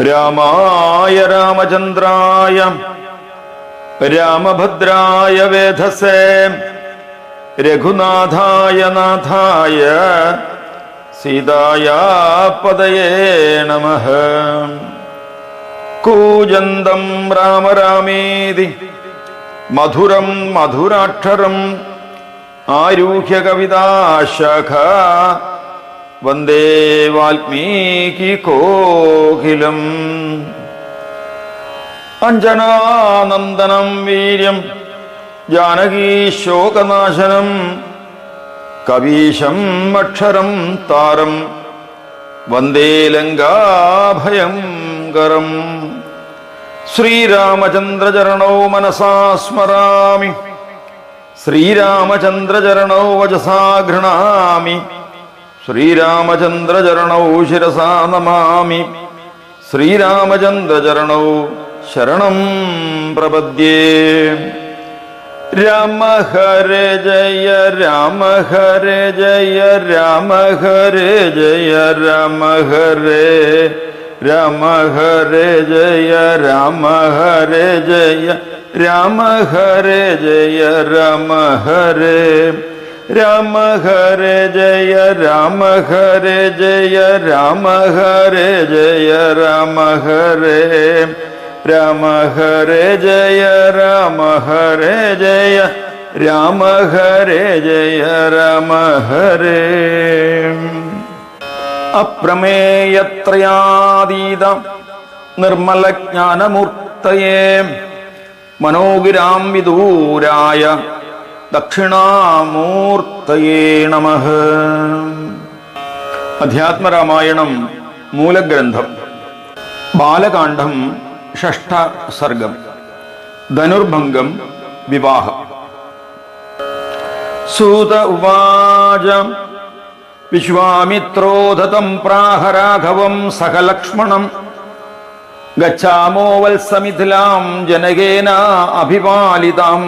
രാമായ രാമചന്ദ്രായ രാമഭദ്രായ വേധസേ രഘുനാഥായ നാഥായ സീതായ പദയേ നമഃ. കൂജന്തം രാമ രാമേതി മധുരം മധുരാക്ഷരം ആരൂഹ്യ കവിതാശാഖ വന്ദേ വാൽമീകി കോകിലം. അഞ്ജനാനന്ദനം വീര്യം ജാനകീ ശോകനാശനം കവീശം അക്ഷരം താരം വന്ദേ ലങ്കാഭയങ്കരം. ശ്രീരാമചന്ദ്രചരണൗ മനസാ സ്മരാമി ശ്രീരാമചന്ദ്രചരണൗ വചസാ ഗൃണാമി ശ്രീരാമചന്ദ്രചരണൗ ശിരസാ നമാമി ശ്രീരാമചന്ദ്രചരണൗ ശരണം പ്രപദ്യേ. രാമ ഹരേ ജയ രാമ ഹരേ ജയ രാമ ഹരേ ജയ രാമ ഹരേ രാമ ഹരേ ജയ രാമ ഹരേ ജയ രാമ ഹരേ ജയ രാമ ഹരേ രാമ ഹരേ ജയ രാമ ഹരേ ജയ രാമ ഹരേ ജയ രാമ ഹരേ രാമ ഹരേ ജയ രാമ ഹരേ ജയ രാമ ഹരേ ജയ രാമ ഹരേ. അപ്രമേയത്രയാതീത നിർമ്മലജ്ഞാനമൂർത്തയേ മനോഗിരാം വിദൂരായ ദക്ഷിണാമൂർത്തയേ നമഃ. അധ്യാത്മരാമായണം മൂലഗ്രന്ഥം. ബാലകാണ്ഡം ഷഷ്ഠ സർഗം. ധനുർഭംഗം വിവാഹം. സൂത ഉവാച വിശ്വാമിത്രോധതം പ്രാഹ രാഘവം സഹ ലക്ഷ്മണം ഗച്ഛാമോ വത്സമിഥിലാം ജനകേന അഭിപാലിതാം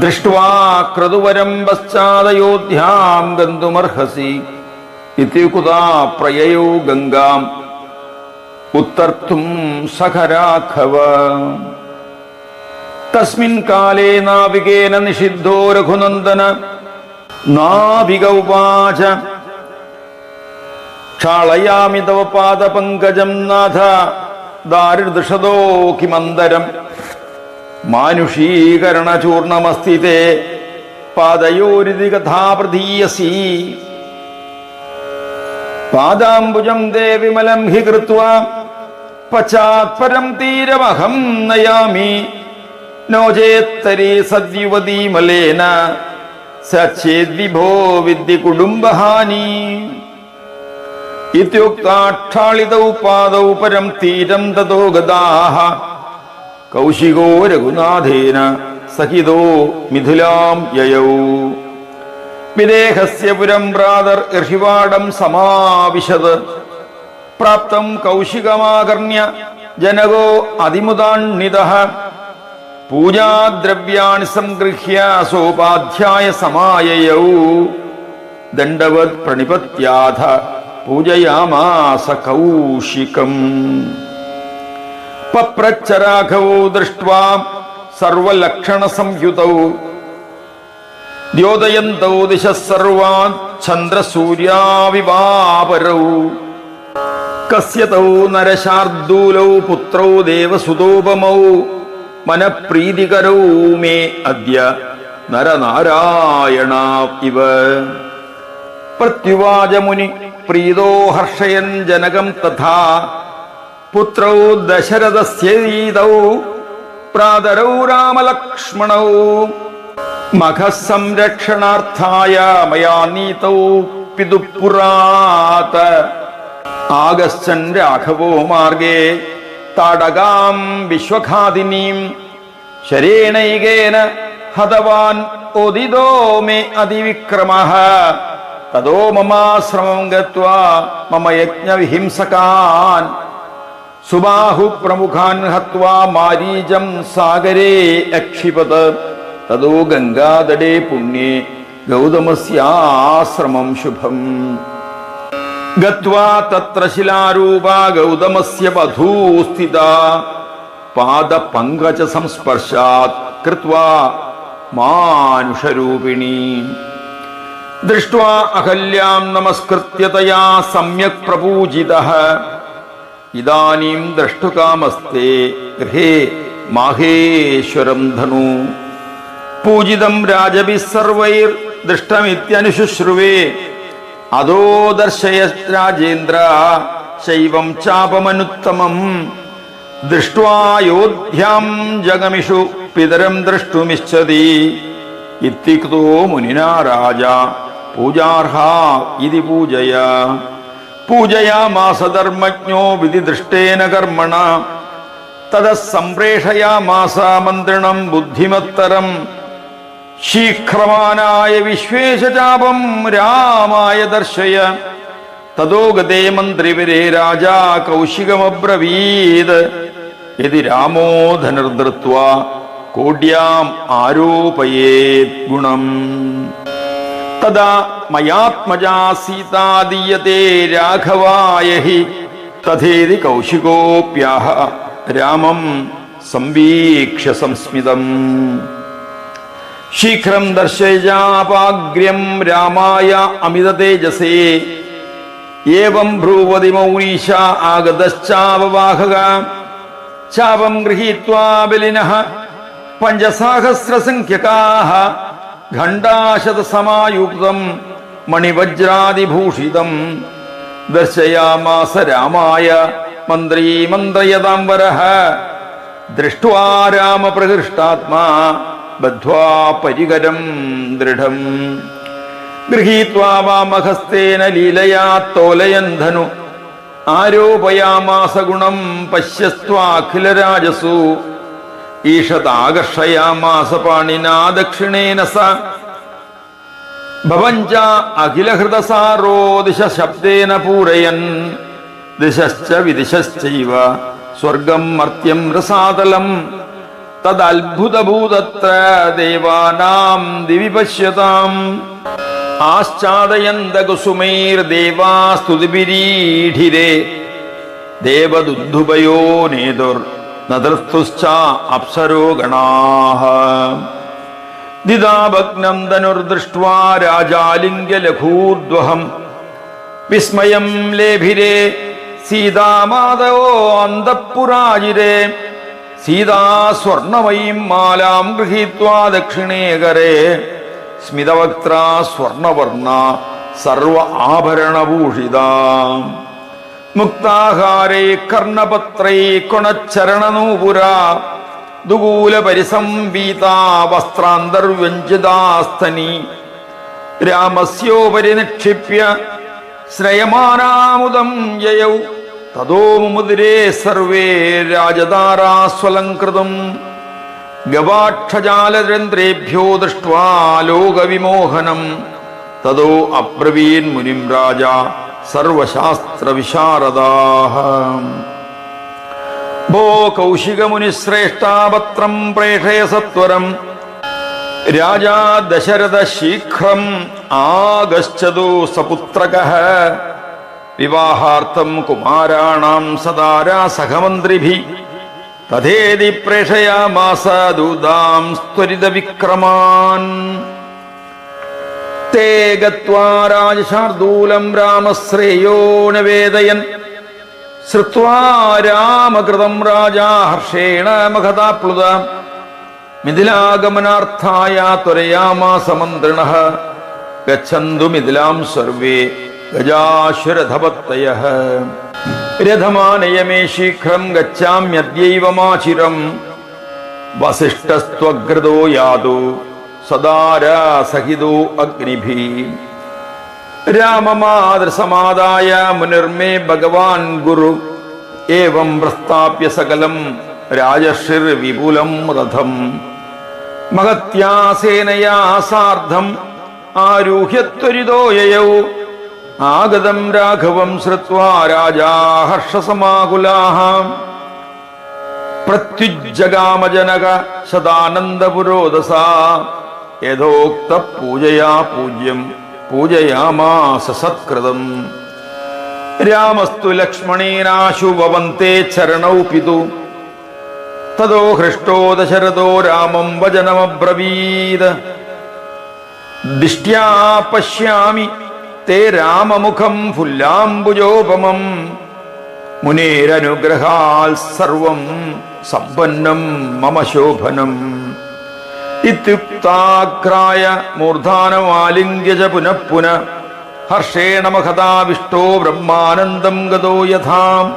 ദൃഷ്ട്വാ ക്രതുവരം പശ്ചാദയോധ്യാം ഗന്തുമർഹസി ഇത്യുക്താ പ്രയയൗ ഗംഗാം ഉത്തർത്തും സഖ രാഘവ. തസ്മിൻ കാലേ നാവികേന നിഷിദ്ധോ രഘുനന്ദന. നാവിക ഉവാച ക്ഷാളയാമി തവ പാദപങ്കജം നാഥ ദാരിദൃഷദോ കിമന്തരം മാനുഷീകരണചൂർണമസ്തിതേ പാദയോരിതി കഥാ പ്രധീയസി. പാദാംബുജം ദേ വിമലം ഹി കൃത്വാ പശ്ചാത്പരം തീരമഹം നയാമി നോ ചേത്തരി സദ്യുവതീ മലേന സച്ഛേദ്വിഭോ വിദ്യ കുടുംബഹാനി. ഇത്യുക്താക്ഷാളിതൗ പാദൗ പരം തീരം തതോ ഗതാഃ കൗശികോ രഘുനാഥേന സഹിതോ മിഥിലാം യയൗ. വിദേഹസ്യ പുരം പ്രാതർ ഋഷിവാടം സമാവിശത് പ്രാപ്തം കൗശികമാകർണ്യ ജനകോ അതിമുദാന്വിതഃ പൂജാദ്രവ്യാണി സംഗൃഹ്യ സോപാധ്യായ സമായയൗ ദണ്ഡവത് പ്രണിപത്യാഥ പൂജയാമാസ കൗശികം. പപ്രച്ഛ രാഘവോ ദൃഷ്ട്വാ സർവലക്ഷണ സംയുതൗ ദ്യോതയന്തൗ ദിശഃ സർവാൻ ചന്ദ്രസൂര്യാവിവാപരൗ കസ്യ തൗ നരശാർദൂലൗ പുത്രൗ ദേവസുതോപമൗ മനഃപ്രീതികരൗ മേ അദ്യ നരനാരായണ ഇവ. പ്രത്യുവാച മുനി പ്രീതോ ഹർഷയൻ ജനകം തഥാ പുത്രൗ ദശരഥസ്യൈതൗ പ്രാതരൗ രാമലക്ഷ്മണൗ മഖസംരക്ഷണാർത്ഥായ മയാ നീതൗ പിതുപുരാത് ആഗച്ഛൻ രാഘവോ മാർഗേ താടകാം വിശ്വഘാതിനീം ശരേണൈകേന ഹതവാൻ ഓദിതോ മേ അതിവിക്രമഃ തതോ മമാശ്രമം ഗത്വാ മമ യജ്ഞവിഹിംസകാൻ സുബാഹു പ്രമുഖാൻ ഹത്വാ മാരീചം സാഗരേ അക്ഷിപത് തതോ ഗംഗാതടേ പുണ്യേ ഗൗതമസ്യാശ്രമം ശുഭം ഗത്വാ തത്ര ശിലാരൂപാ ഗൗതമസ്യ വധൂ സ്ഥിതാ പാദപങ്കജ സംസ്പർശാത് കൃത്വാ മാനുഷരൂപിണീ ദൃഷ്ട്വാ അഹല്യാം നമസ്കൃത്യ തയാ സമ്യക് പ്രപൂജിതഃ ഇദാനീം ദ്രഷ്ടുകാമസ്തേ ഗൃഹേ മാഹേശ്വരം ധനു പൂജിതം രാജഭിഃ സർവൈർ ദൃഷ്ടമിത്യനുശുശ്രുവേ അതോ ദർശയ രാജേന്ദ്ര ശൈവം ചാപമനുത്തമം ദൃഷ്ട്വായോധ്യാം ജഗമിഷു പിതരം ദ്രഷ്ടുമിച്ഛതി ഇത്യുക്തോ മുനിനാ രാജ പൂജാർഹാ ഇതി പൂജയ പൂജയാമാസ ധർമ്മജ്ഞോ വിധിദൃഷ്ടേന കർമ്മണ തതഃ സംപ്രേഷയാമാസ മന്ത്രിണം ബുദ്ധിമത്തരം ശീഘ്രമാനായ വിശ്വേശചാപം രാമായ ദർശയ തതോ ഗതേ മന്ത്രിവരേ രാജാ കൗശികമബ്രവീത് യദി രാമോ ധനുർധൃത്വാ കോട്യാം ആരോപയേത് ഗുണം തദാ മയാത്മജാ സീതാ ദീയത്തെ രാഘവായ ഹി തഥേതി കൗശികോപ്യാഹ രാമം സംവീക്ഷ്യ സംസ്മിതം ശീഘ്രം ദർശയാപാഗ്ര്യം രാമായ അമിത തേജസേ ഏവം ബ്രൂവതി മൗനീശ ആഗതശ്ചാവവാഹക ചാപം ഗൃഹീത്വാ ബലിനഃ പഞ്ചസഹസ്രസംഖ്യകാഃ ഖണ്ഡാശതസമായുക്തം മണിവജ്രാദിഭൂഷിതം ദർശയാമാസ രാമായ മന്ത്രീ മന്ത്രയതാംബരഃ ദൃഷ്ട്വാ രാമപ്രഹൃഷ്ടാത്മാ ബദ്ധ്വാ പരികരം ദൃഢം ഗൃഹീത്വാ വാമഹസ്തേന ലീലയാ തോലയൻ ധനു ആരോപയാമാസ ഗുണം പശ്യസ്ത്വാഖിലരാജസു ഈഷതാകർഷയാമാസ പാണിനാ ദക്ഷിണേന സ ഭവഞ്ച അഖിലഹൃതസാരോ ദിശ ശബ്ദേന പൂരയൻ ദിശശ്ച വിദിശശ്ചൈവ സ്വർഗം മർത്യം രസാതലം തദത്ഭുതഭൂതത്ര ദേവാനാം ദിവി പശ്യതാം ആശ്ചാദയന്ത കുസുമൈർദേവാ സ്തുതിഭിരീഢിരേ ദേവദുദ്ധുഭയോ നേതുർ നദൃസ്തുശ്ച അപ്സരോ ഗണാഃ ദിദാഭഗ്നം ധനുർദൃഷ്ട്വാ രാജാലിംഗ്യലഘൂദ്വഹം വിസ്മയം ലേഭിരേ സീതാമാതവോ അന്തഃപുരാജിരേ സീതാ സ്വർണമയീം മാലാം ഗൃഹീത്വാ ദക്ഷിണേകരേ സ്മിതവക്ത്രാ സ്വർണവർണ സർവ ആഭരണഭൂഷിതാ മുക്താഹാരൈ കർണപത്രൈ കൊണച്ചരണനൂപുരാ ദുകൂലപരിസംവീതാ വസ്ത്രാന്തർവ്യഞ്ജിതാസ്തനി രാമസ്യോപരി നിക്ഷിപ്യ ശ്രയമാനാമുദം യയൗ തതോ മുമുദിരേ സർവേ രാജധാരാസ്വലംകൃതം ഗവാക്ഷജാലരന്ധ്രേഭ്യോ ദൃഷ്ട്വാ ലോകവിമോഹനം തതോ അബ്രവീൻ മുനിം രാജ സർവശാസ്ത്രവിശാരദാഃ ഭോ കൗശികമുനിശ്രേഷ്ഠാപത്രം പ്രേഷയ സത്വരം രാജാ ദശരഥ ശീഘ്രം ആഗച്ഛതു സപുത്രകഃ വിവാഹാർത്ഥം കുമാരാണാം സദാരാ സഹമന്ത്രിഭിഃ തഥേതി പ്രേഷയാമാസ ദൂതാം ത്വരിത വിക്രമാൻ തേ ഗത്വാ രാജശാർദൂലം രാമശ്രേയോ നിവേദയൻ ശ്രുത്വാ രാമകൃതം രാജാ ഹർഷേണ മഹതാപ്ലുത മിഥിലാഗമനാർത്ഥായ ത്വരയാമാസ മന്ത്രിണഃ ഗച്ഛന്തു മിഥിലാം സർവേ ഗജാശ്വരഥപത്തയഃ രഥമാനയ മേ ശീഘ്രം ഗച്ഛാമ്യദ്യൈവ മാചിരം വസിഷ്ഠസ്ത്വഗ്രതോ യാതു സദാരാ സഹിതോ അഗ്നിഭിः രാമമാതൃസമാദായ മുനിർമേ ഭഗവാൻ ഗുരു ഏവം പ്രസ്ഥാപ്യ സകലം രാജർഷിർവിപുലം രഥം മഹത്യാ സേനയാ സാർദ്ധം ആരൂഹ്യ ത്വരിതോ യയൗ ആഗതം രാഘവം ശ്രുത്വാ രാജാ ഹർഷസമാകുലാഃ പ്രത്യുജ്ജഗാമജനക ശതാനന്ദപുരോദസാ യഥോക്ത പൂജയാ പൂജ്യം പൂജയാമാസ സത്കൃതം രാമസ്തു ലക്ഷ്മണേനാശു വവന്തേ ചരണൗ പിതു തതോ ഹൃഷ്ടോ ദശരഥോ രാമം വചനമബ്രവീത് ദിഷ്ട്യാ പശ്യാമി തേ രാമമുഖം ഫുല്ലാംബുജോപമം മുനേരനുഗ്രഹാൽ സർവം സമ്പന്നം മമ ശോഭനം ഇത്യുക്താഗ്രായ മൂർധാനമാലിംഗ്യ ച പുനഃ പുനഃ ഹർഷേണ മഹതാവിഷ്ടോ ബ്രഹ്മാനന്ദം ഗതോ യഥാം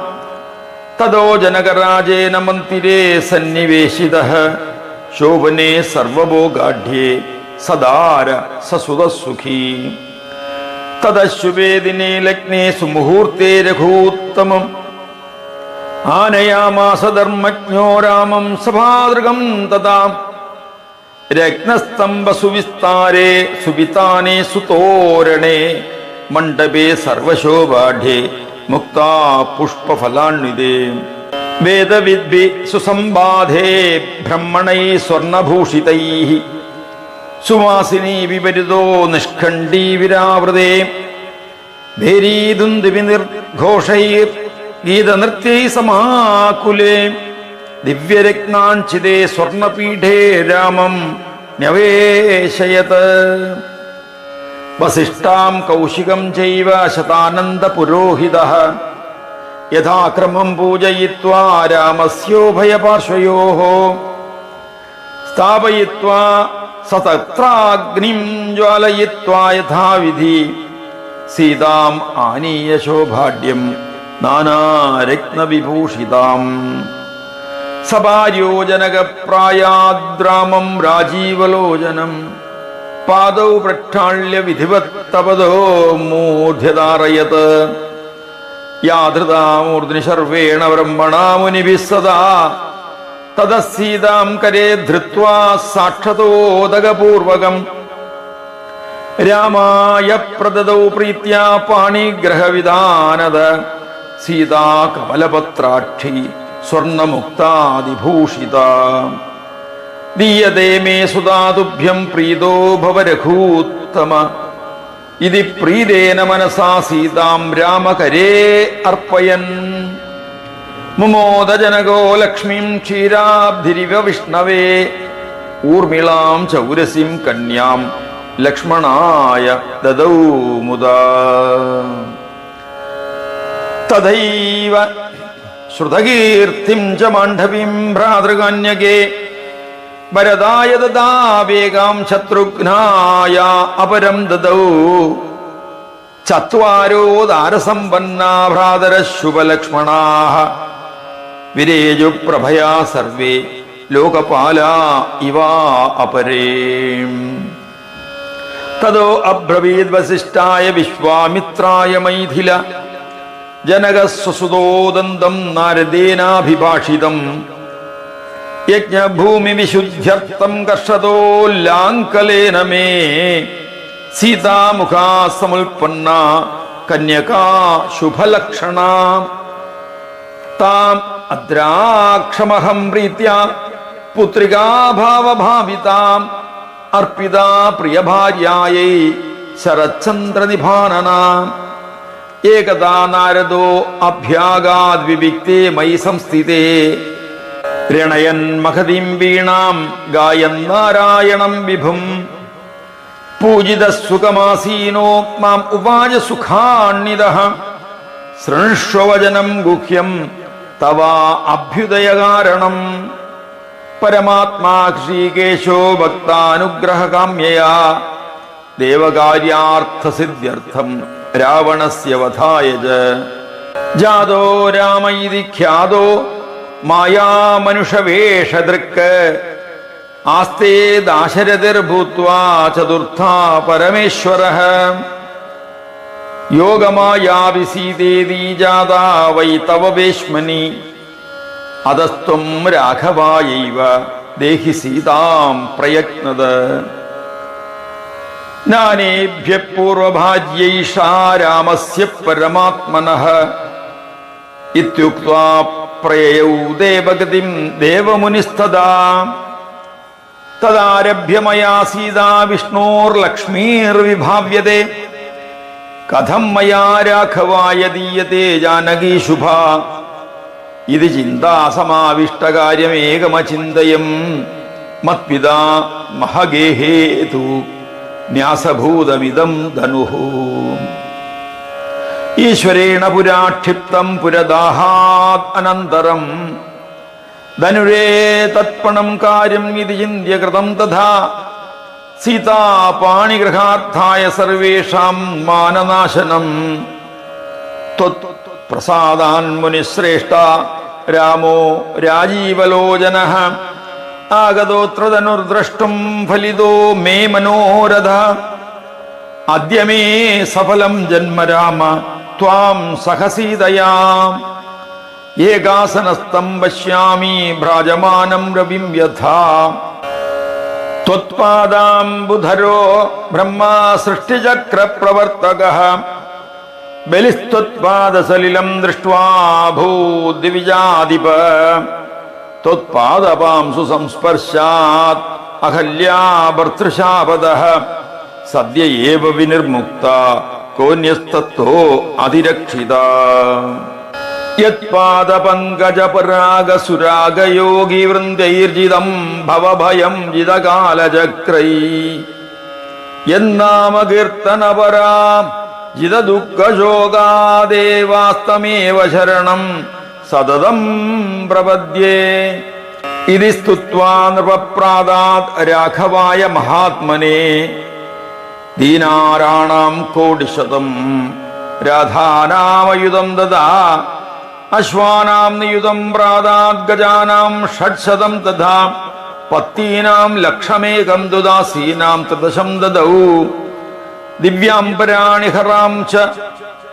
തതോ ജനകരാജേന മന്ദിരേ സന്നിവേശിതഃ ശോഭനേ സർവഭോഗാഢ്യേ സദാര സസുതസുഖീ തദശുഭേ ദിനേ ലഗ്നേ സുമുഹൂർത്തേ രഘൂത്തമം ആനയാമാസ ധർമ്മജ്ഞോ രാമം സഭാദൃഗം തഥാ രത്നസ്തംഭസുവിസ്താരേ സുവിതാനേ സുതോരണേ മണ്ഡപേ സർവശോഭാഢ്യേ മുക്താ പുഷ്പഫലാന്വിതേ വേദവിദ്ഭി സുസംബാധേ ബ്രഹ്മണൈ സ്വർണഭൂഷിതൈഃ സുവാസിനീ വിപരിതോ നിഷ്ഖണ്ഡീ വിരാവൃതേ ഭേരീദുന്ദുവിനിർഘോഷൈർ ഗീതനൃത്യൈ സമാകുലേ ദിവ്യരത്നാഞ്ചിതേ സ്വർണപീഠേ രാമം ന്യവേശയത് വസിഷ്ഠാം കൗശികം ചൈവ ശതാനന്ദപുരോഹിതഃ യഥാക്രമം പൂജയിത്വാ രാമസ്യോഭയപാർശ്വയോഃ സ്ഥാപയിത്വാ സതത്രാഗ്നിം ജ്വാലയിത്വാ യഥാവിധി സീതാം ആനീയ ശോഭാഢ്യം നാനാരത്നവിഭൂഷിതാം സഭാര്യോജനകപ്രായാദ്രാമം രാജീവലോചനം പാദൗ പ്രക്ഷാള്യ വിധിവത് തപതോ മൂർധ്യധാരയത് യാധൃതാമൂർധ്നി ശർവേണ ബ്രഹ്മണാ മുനിഭിः സദാ തദസീതാം കരേ ധൃത്വാ സാക്ഷതോദകപൂർവകം രാമായ പ്രദദൗ പ്രീത്യാ പാണിഗ്രഹവിധാനത സീതാ കമലപത്രാക്ഷി സ്വർണമുക്താദിഭൂഷിത ദീയതേ മേ സുതാതുഭ്യം പ്രീതോ ഭവ രഘൂത്തമ ഇതി പ്രീതേന മനസാ സീതാം രാമകരേ അർപ്പയൻ മുമോദജനകോ ലക്ഷ്മീം ക്ഷീരാബ്ധിരിവ വിഷ്ണവേ ഊർമിളാം ചൗരസിം കന്യാം ലക്ഷ്മണായ ദദൗ മുദാ തഥൈവ ശ്രുതകീർത്തിം ച മാണ്ഡവീം ഭ്രാതൃകന്യകേ വരദായ ദദാവേഗാം ശത്രുഘ്നായ അപരം ദദൗ ചത്വാരോ ദാരസമ്പന്നാ ഭ്രാതരഃ ശുഭലക്ഷ്മണാഃ വിരേജു പ്രഭയാ സർവേ ലോകപാലാ ഇവാ അപരേ തതോ അബ്രവീദ് വസിഷ്ഠായ വിശ്വാമിത്രായ മൈഥില ജനകസ്വസുതോദന്തം നാരദേനാഭിഭാഷിതം യജ്ഞഭൂമി വിശുദ്ധ്യർത്ഥം കർഷതോല്ലാങ്കലേന മേ സീതാമുഖാ സമുൽപ്പന്ന കന്യകാ ശുഭലക്ഷണ താം അദ്രാക്ഷമഹം പ്രീത്യാ പുത്രികാഭാവഭാവിതാം അർപ്പിതാ പ്രിയഭാര്യായൈ ശരച്ചന്ദ്രനിഭാനന ഏകദാ നാരദോ അഭ്യാഗാദ് വിവിക്തേ മയി സംസ്ഥിതേ രണയൻ മഹതിം വീണാം ഗായൻ നാരായണം വിഭും പൂജിത സുഖമാസീനോ മാം ഉവാച സുഖാണ്ണിതഃ ശൃണ്ഷ്വവചനം ഗുഹ്യം തവാ അഭ്യുദയകാരണം പരമാത്മാ ഹൃഷീകേശോ ഭക്താനുഗ്രഹകാമ്യയാ ദേവകാര്യാർത്ഥസിദ്ധ്യർത്ഥം രാവണസ്യ വധായ ച ജാതോ രാമ ഇതി ഖ്യാതോ മായാമനുഷവേഷദൃക് ആസ്തേ ദാശരഥിർഭൂത്വാ ചതുർത്ഥാ പരമേശ്വരഃ യോഗമായാവി സീതേതി ജാതാ വൈ തവ വേശ്മനി അതസ്ത്വം രാഘവായൈവ ദേഹി സീതാം പ്രയത്നത ജ്ഞാനേഭ്യ പൂർവഭാജ്യൈഷാ രാമസ്യ പരമാത്മനഃ ഇത്യുക്ത്വാ പ്രയയൗ ദേവഗതിം ദേവമുനിസ്തദാ തദാരഭ്യ മയാ സീതാ വിഷ്ണോർലക്ഷ്മീർവിഭാവ്യതേ കഥം മയാ രാഘവായ ദീയത്തെ ജാനകീ ശുഭാ ഇത് ചിന്താസമാവിഷ്ടകാര്യമേകമചിന്തയം മത്പിതാ മഹഗേഹേതു ന്യാസഭൂതമിദം ധനുഃ ഈശ്വരേണ പുരാക്ഷിപ്തം പുരദാഹാത് അനന്തരം ധനുരേ തത്പണം കാര്യം ഇതി ചിന്ത്യ കൃതം തഥാ സീതാ പാണിഗൃഹാർത്ഥായ സർവേഷാം മാനനാശനം ത്വത്പ്രസാദാൻ മുനിശ്രേഷ്ഠ രാമോ രാജീവലോചനഃ ആഗതോത്ര ധനുർദ്രഷ്ടും ഫലിതോ മേ മനോരഥ അദ്യ മേ സഫലം ജന്മ രാമ ത്വാം സഹസീതയാ ഏകാസനസ്തം പശ്യാമി ഭ്രാജമാനം രവിം യഥാ ത്വത്പാദാംബുധരോ ബ്രഹ്മാ സൃഷ്ടിചക്രപ്രവർത്തകഃ ബലിസ്ത്വത്പാദസലിലം ദൃഷ്ട്വാ ഭൂദ്വിജാധിപ ത്വത്പാദപാംസു സംസ്പർശാത് അഹല്യാ ഭർതൃശാപദഃ സദ്യ ഏവ വിനിർമുക്ത കോന്യസ്തത്തോ അതിരക്ഷിത യത്പാദപങ്കജപരാഗസുരാഗയോഗി വൃന്ദൈർജിതം ഭവഭയം ജിതകാലചക്രൈ യന്നാമകീർത്തനപരാ ജിതദുഃഖശോകാദേവാസ്തമേവ ശരണം സതതം പ്രപദ്യേ ഇതി സ്തുത്വാ നൃപപ്രാദാത് രാഘവായ മഹാത്മനെ ദീനാരാണാം കോടിശതം രാധാനാമയുധം ദദാ അശ്വാനാം നിയുധം പ്രാദാത് ഗജാനാം ഷഡ്ശതം തഥാ പത്തീനാം ലക്ഷമേകം ദുദാസീനാം ത്രിദശം ദദൗ ദിവ്യാംബരാണി ഹറാം ച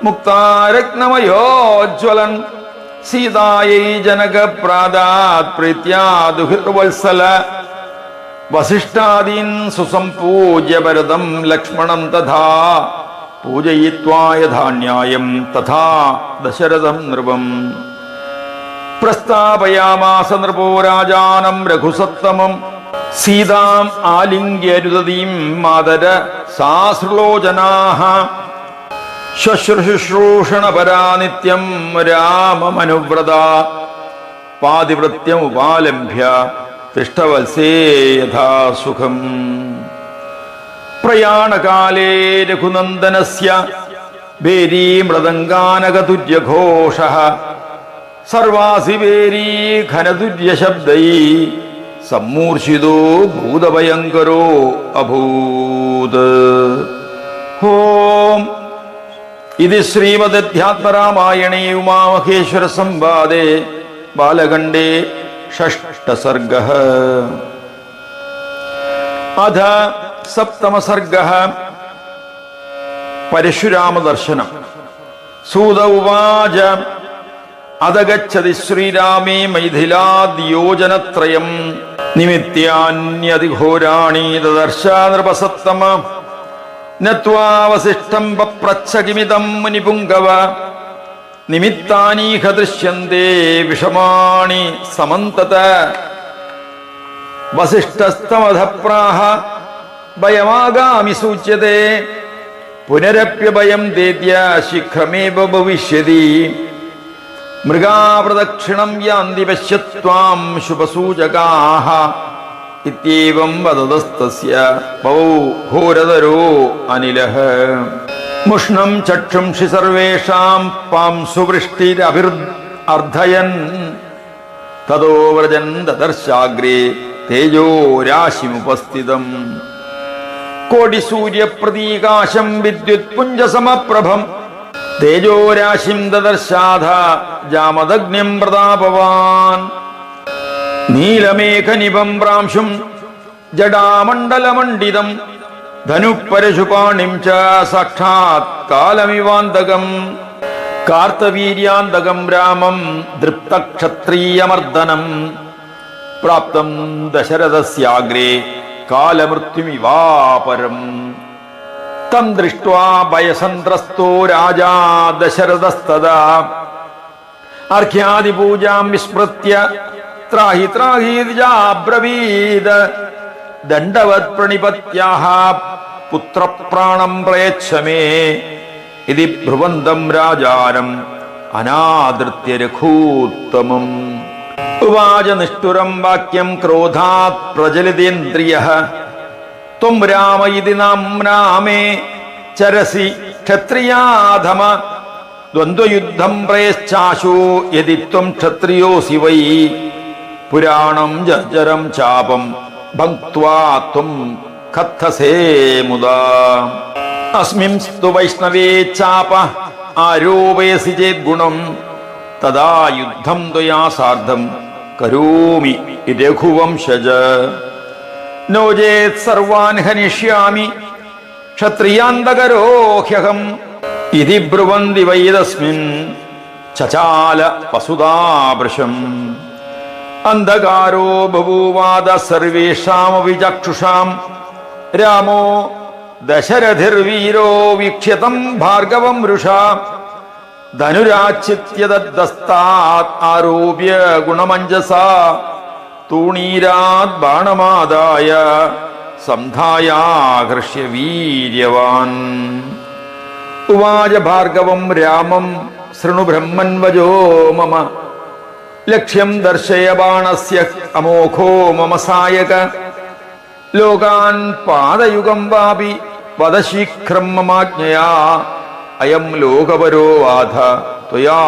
മുക്താരത്നമയോജ്വലൻ സീതായൈ ജനക പ്രാദാത് പ്രീത്യാ ദുഹിർവത്സല വസിഷ്ഠാദീൻ സുസംപൂജ്യ ഭരതം ലക്ഷ്മണം തഥാ പൂജയിത്വാ യഥാന്യായം തഥാ ദശരഥം നൃപം പ്രസ്ഥാപയാമാസ നൃപോ രാജാനം രഘുസത്തമം സീതാം ആലിംഗ്യരുദതീം മാതര സാശ്രുലോചനാഃ ശുശ്രൂഷണപരാ നിത്യം രാമമനുവ്രത പാതിവൃത്യമുപാലംഭ്യ തിഷ്ടവത്സേ യഥാ സുഖം പ്രയാണകാലേ രഘുനന്ദനസ്യ ഭേരീ മൃദംഗാനകതുര്യഘോഷഃ സർവാസി ഭേരീ ഘനതുര്യശബ്ദൈ സമ്മൂർച്ഛിതോ ഭൂതഭയങ്കരോ അഭൂത്. ഓം ഇത് ശ്രീമദധ്യാത്മരാമായണേ ഉമാമഹേശ്വര സംവാദേ ബാലഖണ്ഡേ ഷഷ്ടസർഗഃ. അധ സപ്തമസർഗഃ. പരശുരാമദർശനം. സൂത ഉവാച അധഗച്ഛതി ശ്രീരാമേ മൈഥിലാദ്യോജനത്രയം നിമിത്യാന്യതിഘോരാണി ദദർശ നൃപസത്തമ നത്വാ വസിഷ്ഠം പപ്രച്ഛ കിമിദം മുനിപുങ്കവ നിമിത്താനീഹ ദൃശ്യന്തേ വിഷമാണി സമന്തത. വസിഷ്ഠസ്തമധപ്രാഹ ഭയമാഗാമി സൂച്യത്തെ പുനരപ്യഭയം ദേദ്യ ശീഘ്രമേവ ഭവിഷ്യതി. മൃഗാപ്രദക്ഷിണം യാന്തി പശ്യത്വാം ശുഭസൂചകാഃ ഇത്യേവം വദതസ്തസ്യ പവൗ ഘോരതരോ അനിലഃ. മുഷ്ണം ചക്ഷുംഷി സർവേഷാം പാംസു വൃഷ്ടിരഭിർഅർദ്ധയൻ തതോ വ്രജൻ ദദർശാഗ്രേ തേജോ രാശിമുപസ്ഥിതം. കോടിസൂര്യപ്രതീകാശം വിദ്യുത്പുഞ്ജസമപ്രഭം തേജോരാശിം ദദർശാധ ജാമദഗ്നിം പ്രതാപവാൻ. നീലമേഘനിഭം പ്രാംശും ജടാമണ്ഡലമണ്ഡിതം ധനുപരശുപാണിം ച സാക്ഷാത് കാലമിവാന്തകം. കാർത്തവീര്യാന്തകം രാമം ദൃപ്തക്ഷത്രീയമർദ്ദനം പ്രാപ്തം ദശരഥസ്യാഗ്രേ കാലമൃത്യുമിവാപരം. തം ദൃഷ്ട്വാ ഭയസന്ത്രസ്തോ രാജാ ദശരഥസ്തദാ അർഘ്യാദിപൂജാം വിസ്മൃത്യ ത്രാഹി ത്രാഹീതിജാബ്രവീത് ദണ്ഡവത് പ്രണിപത്യാഹ പുത്രപ്രാണം പ്രയച്ഛ മേ ഇതി ബ്രുവന്തം രാജാനം അനാദൃത്യ രഘൂത്തമം. ഉവാച നിഷ്ഠുരം വാക്യം ക്രോധാത് പ്രജലിതേന്ദ്രിയഃ ത്വം രാമ ഇതി നാമ്നാ മേ ചരസി ക്ഷത്രിയാധമ ദ്വന്ദ്വയുദ്ധം പ്രയശ്ചാശു യദി ത്വം ക്ഷത്രിയോസി വൈ പുരാണം ജർജരം ചാപം ഭക്ത്വാ ത്വം കഥസേ മുദാ. അസ്മിൻസ്തു വൈഷ്ണവേ ചാപ ആരോപയസി ചേത് ഗുണം തദാ യുദ്ധം ത്വയാ സാർദ്ധം കരോമി രഘുവംശജ. നോ ചേത് സർവാൻ ഹനിഷ്യാമി ക്ഷത്രിയാന്തകരോ ഹ്യഹം ഇതി ബ്രുവന്തി വൈ തസ്മിൻ ചചാല വസുധാഭൃശം. അന്ധകാരോ ബഭൂവാദ സർവേഷാമപി ചക്ഷുഷാം രാമോ ദശരഥിർവീരോ വീക്ഷ്യതം ഭാർഗവം വൃഷാ ധനുരാച്ഛിത്യദസ്താത് ആരോപ്യ ഗുണമഞ്ജസാ തൂണീരാത് ബാണമാദായ സംധായാഘൃഷ്യ വീര്യവാൻ. ഉവാച ഭാർഗവം രാമം ശൃണു ബ്രഹ്മൻ വചോ മമ ലക്ഷ്യം ദർശയ ബാണസ്യ അമോഘോ മമ സായക ലോകാൻ പാദയുഗം വാപി വദ ശീഘ്രം മമാജ്ഞയാ അയം ലോകപരോ വാധ ത്വയാ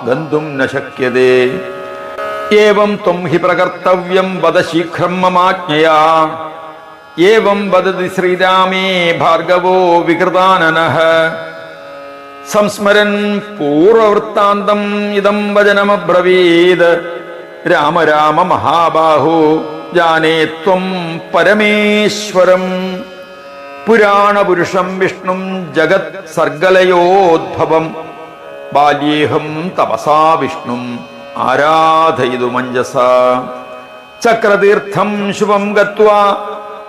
ഗന്ധും ന ശക്യതേ ഏവം ത്വം ഹി പ്രകർത്തവ്യം വദ ശീഘ്രം മമാജ്ഞയാ ഏവം വദതി ശ്രീരാമേ ഭാർഗവോ വികൃതാനനഃ സംസ്മരൻ പൂർവവൃത്താന്തം ഇദം വചനമബ്രവീത് രാമ രാമ മഹാബാഹോ ജാനേ ത്വം പരമേശ്വരം പുരാണപുരുഷം വിഷ്ണും ജഗത് സർഗലയോദ്ഭവം ബാല്യേഹം തപസാ വിഷ്ണും ആരാധയിതു മഞ്ജസാ ചക്രതീർത്ഥം ശുഭം ഗത്വാ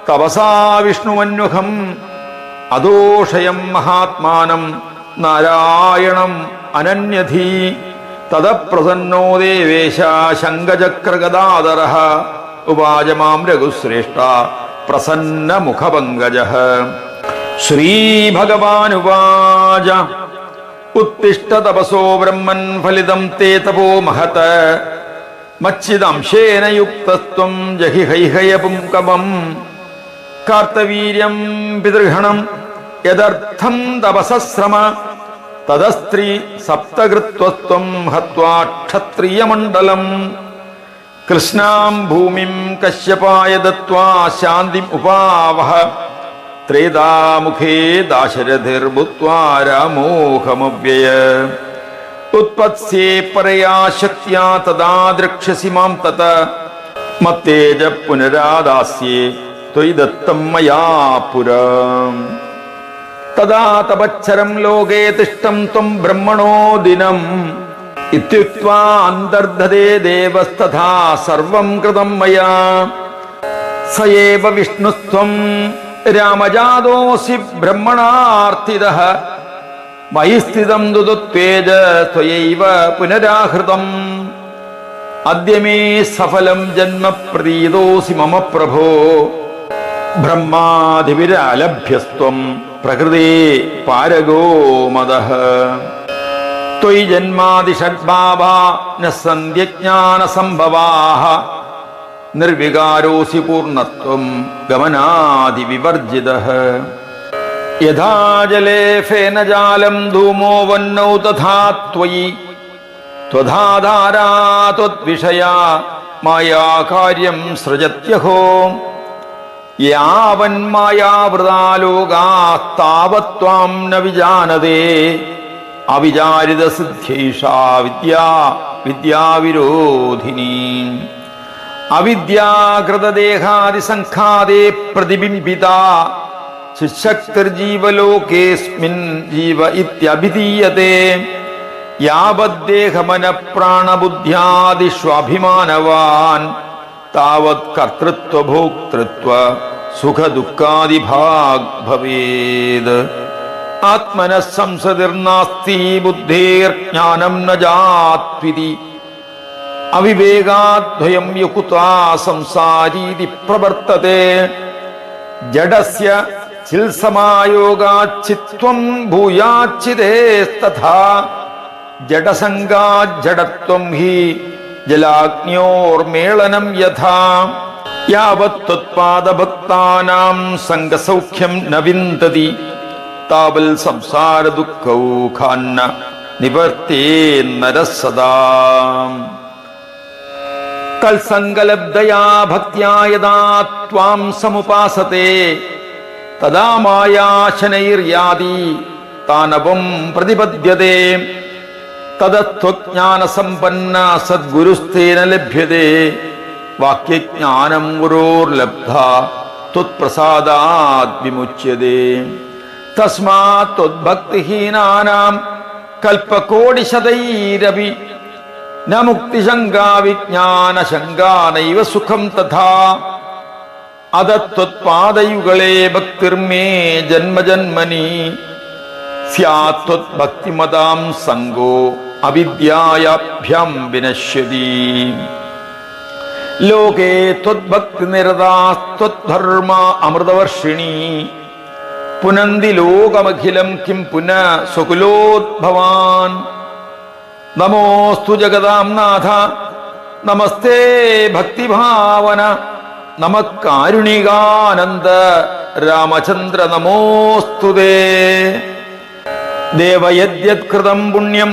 തപസാ വിഷ്ണുമന്വഹം അദോഷയം മഹാത്മാനം നാരായണം അനന്യധീ തദപ്രസന്നോ ദേവേശ ശങ്കചക്രഗദാധരഃ ഉവാച മാം രഘുശ്രേഷ്ഠ പ്രസന്ന മുഖപങ്കജഃ. ശ്രീഭഗവാനുവാച ഉത്തിഷ്ഠ തപസോ ബ്രഹ്മൻ ഫലിതം തേ തപോ മഹത് മച്ചിദംശേന യുക്തസ്ത്വം ജഹി ഹൈഹയപുംകവം കാർത്തവീര്യം പിതൃഗണം യദർത്ഥം തപസശ്രമ തദസ്ത്രീ സപ്തകൃത്വസ്ത്വം ഹത്വാ ക്ഷത്രിയമണ്ഡലം കൃഷ്ണാം ഭൂമിം കശ്യപായ ദത്വാ ശാന്തിം ഉപാവഹ ത്രേതാമുഖേ ദാശരഥിർഭൂത്വാ രാമോഹമവ്യയ ഉത്പത്സ്യേ പരയാ ശക്ത്യാ തദാ ദ്രക്ഷ്യസി മാം തത മത്തേജ പുനരാദാസ്യേ ത്വയി ദത്തം മയാ പുരാ തദാ തപശ്ചരം ലോകേ തിഷ്ടം ത്വം ബ്രഹ്മണോ ദിനം ഇത്യുക്ത്വാ അന്തർധതേ ദേവസ്തഥാ സർവം കൃതം മയാ സയേവ വിഷ്ണുസ്ത്വം രാമജാതോസി ബ്രഹ്മണാർത്തിതഃ മയി സ്ഥിതം ദുദുത്വേജ ത്വയൈവ പുനരാഹൃതം അദ്യ മേ സഫലം ജന്മ പ്രതീതോസി മമ പ്രഭോ ബ്രഹ്മാദിവിരാലഭ്യസ്ത്വം പ്രകൃതേ പാരഗോ മദഃ ത്വയി ജന്മാദിഷഡ്ഭാവാ ന സന്ധ്യജ്ഞാനസംഭവാഃ നിർവികാരോസി പൂർണ്ണത്വം ഗമനാദിവിവർജിതഃ യഥാ ജലേ ഫേനജാലം ധൂമോ വന്നൗ തഥാ ത്വയി ത്വധാധാരാ ത്വദ്വിഷയാ മായാ കാര്യം സൃജത്യഹോ യാവന്മായാവൃതാ ലോകാസ്താവത്വാം ന വിജാനതേ അവിചാരിത സിദ്ധ്യൈഷാ വിദ്യാ വിദ്യാവിരോധിനി അവിദ്യാകൃതദേഹാദിസംഘാതേ പ്രതിബിംബിതാ ശിശക്തിർജീവലോകേസ്മിൻ ജീവ ഇത്യഭിധീയതേ യാവദ്ദേഹമനപ്രാണബുദ്ധ്യാദിഷ്വഭിമാനവാൻ താവത് കർത്തൃത്വ ഭോക്തൃത്വ സുഖദുഃഖാദിഭാഗ് ഭവേത്. ആത്മനഃ സംസൃതിർനാസ്തി ബുദ്ധേർജ്ഞാനം ന ജാത്വിതി അവിവേകാദ്വയം യുക്താ സംസാരീതി പ്രവർത്തതേ ജഡസ്യ ചിൽസമായോഗാച്ഛിത്വം ഭൂയാച്ഛിതേസ്തഥാ ജഡസംഗാജ്ജഡത്വം ഹി ജലാഗ്ന്യോർമേളനം യഥാ യാവത്ത്വത്പാദഭക്താനാം സംഗസൗഖ്യം ന വിന്ദതി താവൽ സംസാരദുഃഖൗഘാന്ന നിവർത്തേന്നരഃ സദാ. തൽസംഗലബ്ധയാ ഭക്ത്യാ യദാ ത്വാം സമുപാസത്തെ തദാ മായാശനൈർയാതി താനവം പ്രതിപദ്യത്തെ തദത്വജ്ഞാനസമ്പന്ന സദ്ഗുരുസ്തേന ലഭ്യത്തെ വാക്യജ്ഞാനം ഗുരോർലബ്ധ ത്വത്പ്രസാദാത് വിമുച്യത്തെ. തസ്മാത് ത്വദ്ഭക്തിഹീനാനാം കൽപ്പകോടിശതൈരപി ന മുക്തിശങ്കാ വിജ്ഞാനശങ്കാ നൈവ സുഖം തഥാ അദത്വത്പാദയുഗളേ ഭക്തിർമേ ജന്മജന്മനി സ്യാത് ത്വദ്ഭക്തിമതാം സംഗോ അവിദ്യായാഭ്യാം വിനശ്യതി. ലോകേ ത്വദ്ഭക്തിനിരതാസ്ത്വദ്ധർമ്മ അമൃതവർഷിണി പുനന്തി ലോകമഖിലം കിം പുനഃ സ്വകുലോദ്ഭവാൻ. നമോസ്തു ജഗതാം നാഥ നമസ്തേ ഭക്തിഭാവന നമഃകാരുണികാനന്ദ രാമചന്ദ്ര നമോസ്തുതേ. ദേവയദ്യത്കൃതം പുണ്യം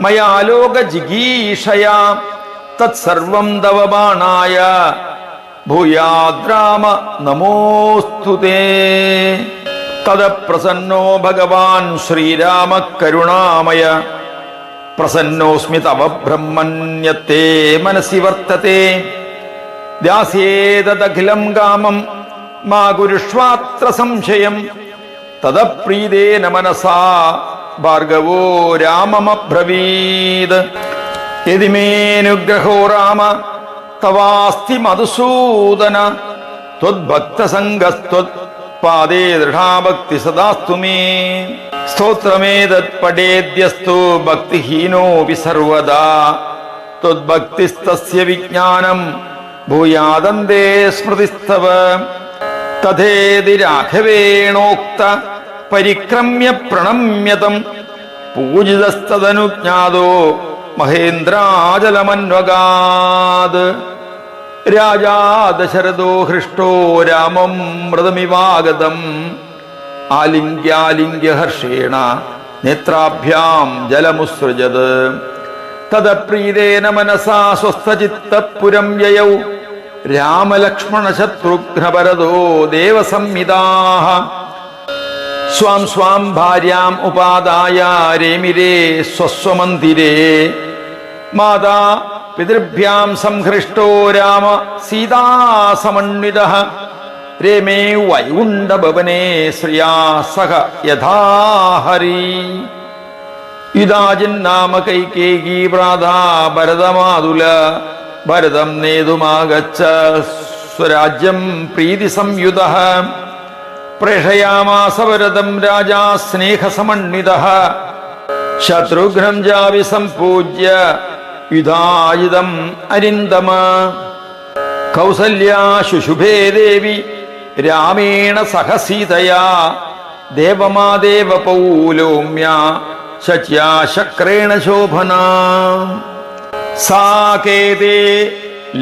മയാ ലോകജിഗീഷയാ തത്സർവം തവ ബാണായ ഭൂയാദ്രാമ നമോസ്തുതേ. തദപ്രസന്നോ ഭഗവാൻ ശ്രീരാമ കരുണാമയ പ്രസന്നോസ്മി തവ ബ്രഹ്മണ്യത്തെ മനസി വർത്തത്തെ. ദാസ്യേതദഖിലം കാമം മാ ഗുരുഷ്വാത്ര സംശയം തദപ്രീതേന മനസാ ഭാർഗവോ രാമമബ്രവീത്. യദി മേനുഗ്രഹോ രാമ തവാസ്തി മധുസൂദന ത്വദ്ഭക്തസംഗസ്ത്വത്പാദേ ദൃഢാഭക്തി സദാസ്തു മേ. സ്തോത്രമേതത് പഠേദ്യസ്തു ഭക്തിഹീനോപി സർവദാ ത്വദ്ഭക്തിസ്തസ്യ വിജ്ഞാനം ഭൂയാദന്തേ സ്മൃതിസ്തവ. തഥേതി രാഘവേണോക്ത പരിക്രമ്യ പ്രണമ്യതം പൂജിതസ്തദനുജ്ഞാതോ മഹേന്ദ്രാചലമന്വഗാത്. രാജാ ദശരഥോ ഹൃഷ്ടോ രാമം മൃതമിവാഗതം ആലിംഗ്യാലിംഗ്യ ഹർഷേണ നേത്രാഭ്യാം ജലമുസൃജത്. തദപ്രീതേന മനസാ സ്വസ്ഥചിത്തപുരം യയൗ രാമലക്ഷ്മണശത്രുഘ്നഭരതോ ദേവസംഹിതാഃ. സ്വാം സ്വാം ഭാര്യാം ഉപാദായ രേമിരേ സ്വസ്വമന്ദിരേ മാതാ പിതൃഭ്യാം സംഹൃഷ്ടോ രാമ സീതാസമന്വിതഃ രേമേ വൈകുണ്ഠഭവനേ ശ്രിയാ സഹ യഥാഹരി. യുധാജിന്നാമ കൈകേയീ പ്രാതാ ഭരതമാതുല ഭരതം നേതുമാഗച്ഛ സ്വരാജ്യം പ്രീതി സംയുതഃ. പ്രേഷയാമാസ ഭരതം രാജാ സ്നേഹസമന്വിതഃ ശത്രുഘ്നം ജാവി സംപൂജ്യ യുധാജിതം അരിന്ദമ. കൗസല്യാ ശുശുഭേ ദേവി രാമേണ സഹ സീതയാ ദേവമാദേവ പൗലോമ്യ ശച്യാ ശക്രേണ ശോഭനാ. സാകേതേ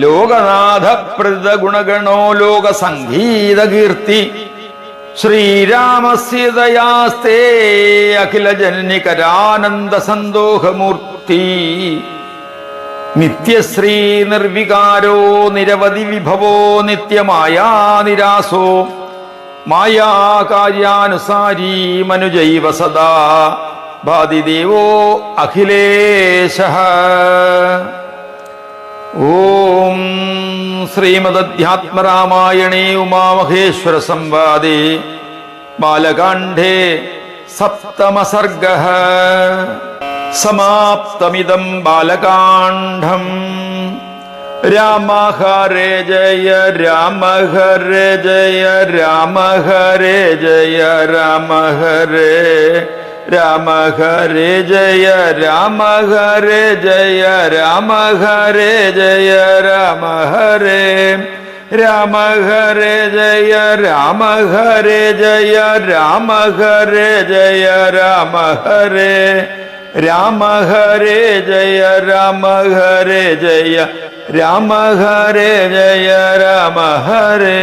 ലോകനാഥ പ്രദ ഗുണഗണോ ലോകസംഗീതകീർത്തി ശ്രീരാമസ്യതയാസ്തേ അഖില ജനനികരാനന്ദ സന്തോഷമൂർത്തി. നിത്യശ്രീ നിർവികാരോ നിരവധി വിഭവോ നിത്യമായാ നിരാസോ മായാകാര്യാനുസാരീ മനുജൈവ സദാ ഭാതിദേവോ അഖിലേശഃ. ഓം ശ്രീമദധ്യാത്മരാമായണേ ഉമാമഹേശ്വര സംവാദേ ബാലകാണ്ഡേ സപ്തമ സർഗഃ. സമാപ്തമിദം ബാലകാണ്ഡം. രാമ ഹരേ ജയ രാമ ഹരേ ജയ രാമ ഹരേ ജയ രാമ ഹരേ രാമ ഹരേ ജയ രാമ ഹരേ ജയ രാമ ഹരേ ജയ രാമ ഹരേ രാമ ഹരേ ജയ രാമ ഹരേ ജയ രാമ ഹരേ ജയ രാമ ഹരേ രാമ ഹരേ ജയ രാമ ഹരേ ജയ രാമ ഹരേ ജയ രാമ ഹരേ